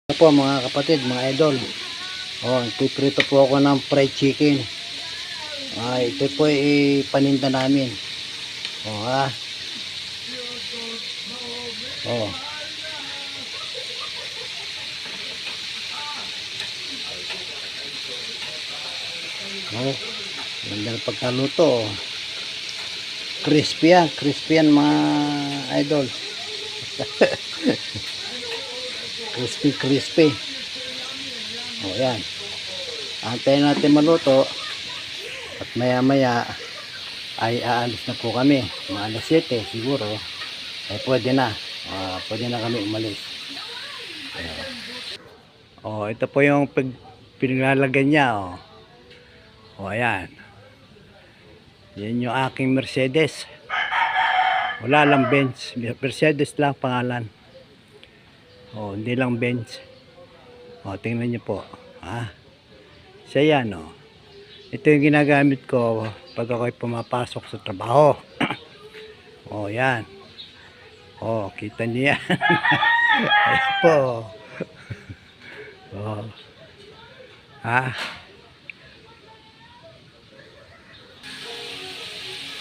Ito po mga kapatid, mga idol. Piprito po ako ng fried chicken. Ito po paninda namin. Oh, ha. Oh. Ganda ng pagkaluto. Crispy yan mga idol. Crispy. Yan. Antayin natin maluto at maya maya ay aalis na po kami. Mga alas 7 siguro. Pwede na kami umalis. Ito po yung pinaglalagyan niya. Ayan. Yan yung aking Mercedes. Wala lang Benz. Mercedes lang pangalan. Hindi lang Benz. Tingnan niyo po. Siya yan. Ito yung ginagamit ko pag ako'y pumapasok sa trabaho. Yan. Kita niyo yan. Ayan po.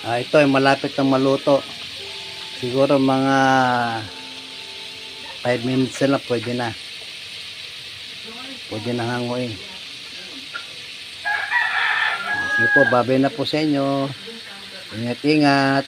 Ito ay malapit na maluto. Siguro mga 5 minutes na pwede na. Pwede na hanguin. Sige po, babay na po sa inyo. Ingat-ingat.